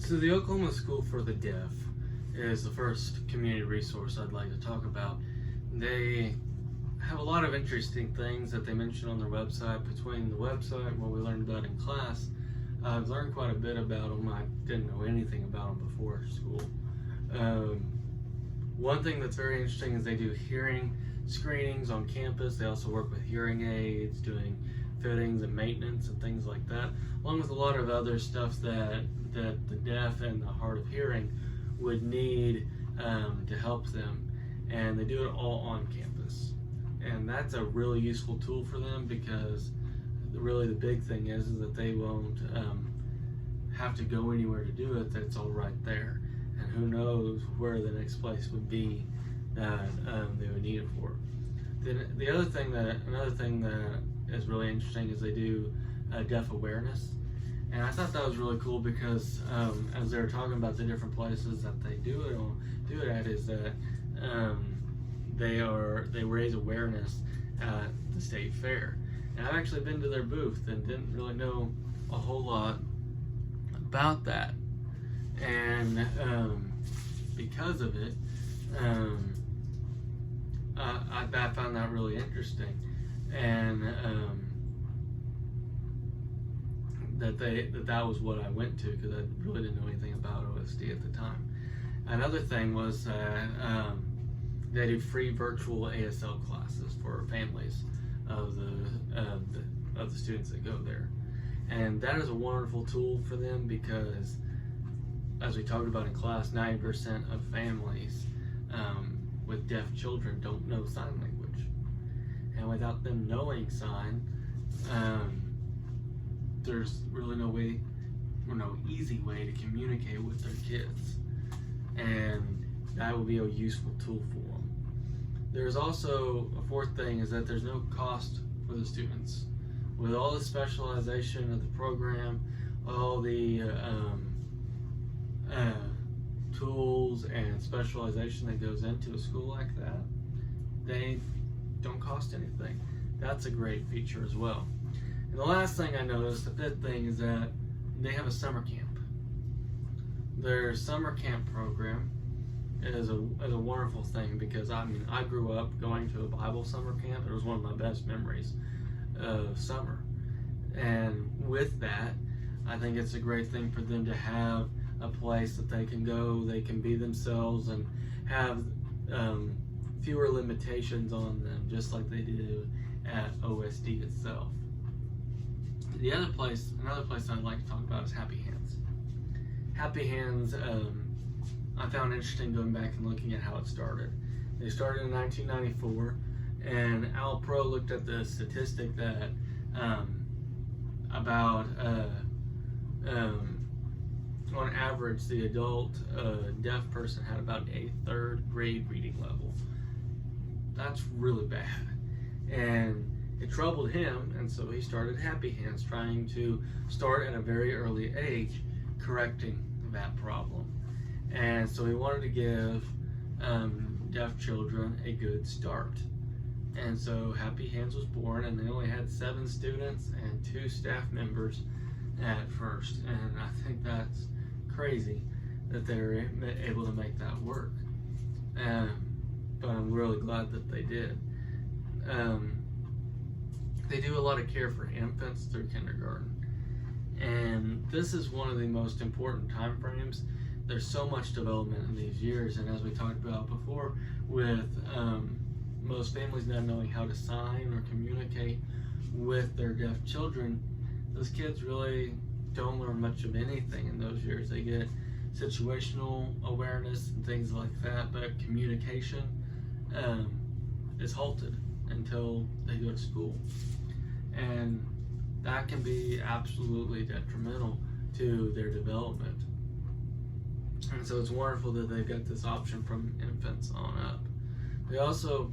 So the Oklahoma School for the Deaf is the first community resource I'd like to talk about. They have a lot of interesting things that they mention on their website. Between the website and what we learned about in class, I've learned quite a bit about them. I didn't know anything about them before school. One thing that's very interesting is they do hearing screenings on campus. They also work with hearing aids, doing fittings and maintenance and things like that, along with a lot of other stuff that the deaf and the hard of hearing would need to help them. And they do it all on campus. And that's a really useful tool for them, because really the big thing is that they won't have to go anywhere to do it. That's all right there. And who knows where the next place would be that they would need it for. Then another thing that is really interesting is they do deaf awareness. And I thought that was really cool because as they were talking about the different places that they do it at, is that they raise awareness at the state fair. And I've actually been to their booth and didn't really know a whole lot about that. And because of it, I found that really interesting. And that was what I went to, because I really didn't know anything about OSD at the time. Another thing was they do free virtual ASL classes for families of the students that go there, and that is a wonderful tool for them, because as we talked about in class, 90% of families with deaf children don't know sign language, and without them knowing sign, there's really no way, or no easy way to communicate with their kids, and that will be a useful tool for them. There's also a fourth thing, is that there's no cost for the students. With all the specialization of the program, all the tools and specialization that goes into a school like that, they don't cost anything. That's a great feature as well. And the last thing I noticed, the fifth thing, is that they have a summer camp. Their summer camp program is a wonderful thing, because I grew up going to a Bible summer camp. It was one of my best memories of summer. And with that, I think it's a great thing for them to have a place that they can go, they can be themselves, and have fewer limitations on them, just like they do at OSD itself. Another place I'd like to talk about is Happy Hands. Happy Hands, I found interesting going back and looking at how it started. They started in 1994, and Al Pro looked at the statistic that on average, the adult deaf person had about a third grade reading level. That's really bad. And it troubled him, and so he started Happy Hands, trying to start at a very early age correcting that problem. And so he wanted to give deaf children a good start. And so Happy Hands was born, and they only had 7 students and 2 staff members at first. And I think that's crazy that they were able to make that work. But I'm really glad that they did. They do a lot of care for infants through kindergarten. And this is one of the most important time frames. There's so much development in these years, and as we talked about before, with most families not knowing how to sign or communicate with their deaf children, those kids really don't learn much of anything in those years. They get situational awareness and things like that, but communication is halted until they go to school. And that can be absolutely detrimental to their development. And so it's wonderful that they've got this option from infants on up. They also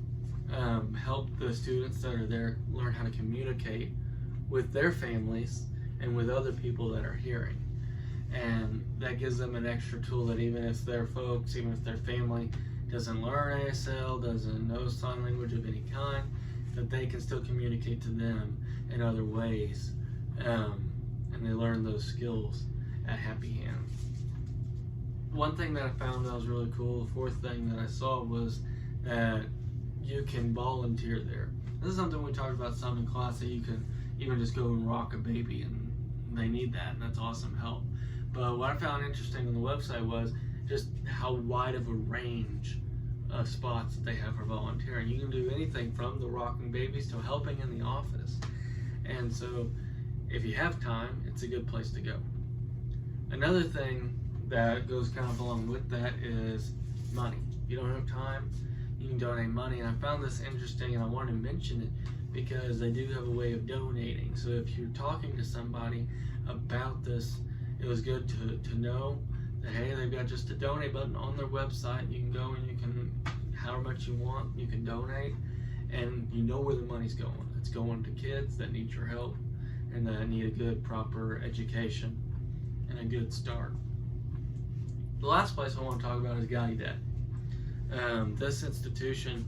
help the students that are there learn how to communicate with their families and with other people that are hearing. And that gives them an extra tool, that even if their folks, even if their family doesn't learn ASL, doesn't know sign language of any kind, that they can still communicate to them in other ways. And they learn those skills at Happy Hands. one thing that I found that was really cool, the fourth thing that I saw was that you can volunteer there. This is something we talked about some in class, that you can even just go and rock a baby, and they need that, and that's awesome help. But what I found interesting on the website was just how wide of a range of spots that they have for volunteering. You can do anything from the rocking babies to helping in the office. And so if you have time, it's a good place to go. Another thing that goes kind of along with that is money. If you don't have time, you can donate money. And I found this interesting, and I wanted to mention it because they do have a way of donating. So if you're talking to somebody about this, it was good to know that, hey, they've got just a donate button on their website. You can go and you can, however much you want, you can donate, and you know where the money's going. It's going to kids that need your help and that need a good, proper education and a good start. The last place I want to talk about is Gallaudet. This institution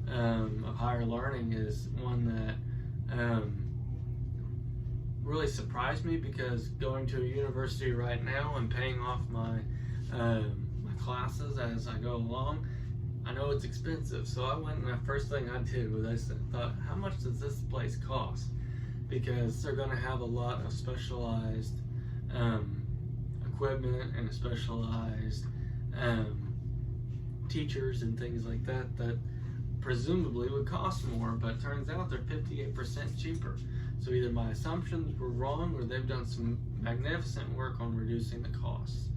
of higher learning is one that really surprised me, because going to a university right now and paying off my classes as I go along, I know it's expensive. So I went, and the first thing I did was I thought, how much does this place cost? Because they're going to have a lot of specialized equipment and specialized teachers and things like that that presumably would cost more, but it turns out they're 58% cheaper. So either my assumptions were wrong, or they've done some magnificent work on reducing the costs.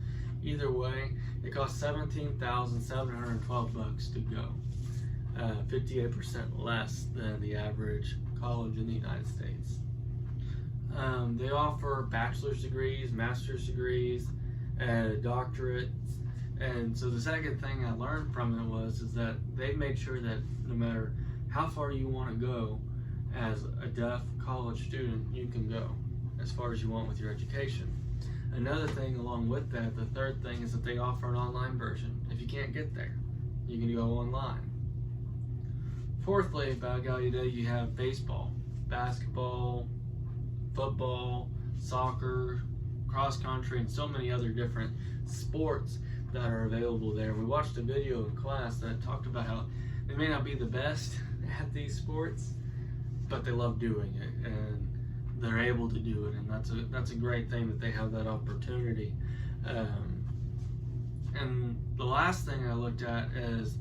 Either way, it costs $17,712 to go, 58% less than the average college in the United States. They offer bachelor's degrees, master's degrees, doctorates, and so the second thing I learned from it is that they've made sure that no matter how far you want to go as a deaf college student, you can go as far as you want with your education. Another thing along with that, the third thing, is that they offer an online version. If you can't get there, you can go online. Fourthly, about Gallaudet, you have baseball, basketball, football, soccer, cross country, and so many other different sports that are available there. We watched a video in class that talked about how they may not be the best at these sports, but they love doing it, and they're able to do it, and that's a great thing that they have that opportunity. And the last thing I looked at is,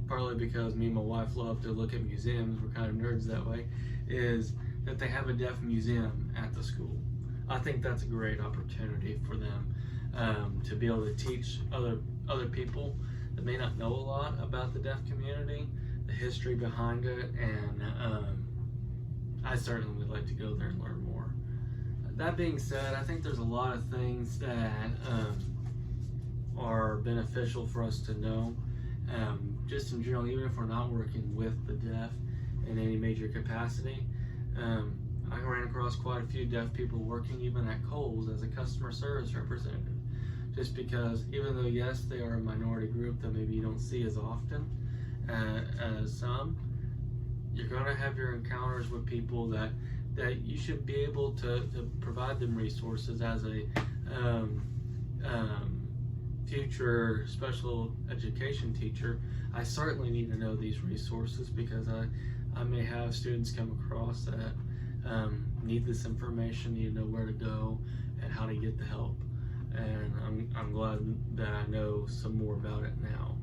partly because me and my wife love to look at museums, we're kind of nerds that way, is that they have a deaf museum at the school. I think that's a great opportunity for them to be able to teach other people that may not know a lot about the deaf community, the history behind it, and I certainly would like to go there and learn more. That being said, I think there's a lot of things that are beneficial for us to know, just in general, even if we're not working with the deaf in any major capacity. I ran across quite a few deaf people working even at Kohl's as a customer service representative, just because even though, yes, they are a minority group that maybe you don't see as often as some, you're going to have your encounters with people that you should be able to provide them resources. As a future special education teacher, I certainly need to know these resources, because I may have students come across that need this information, need to know where to go and how to get the help. And I'm glad that I know some more about it now.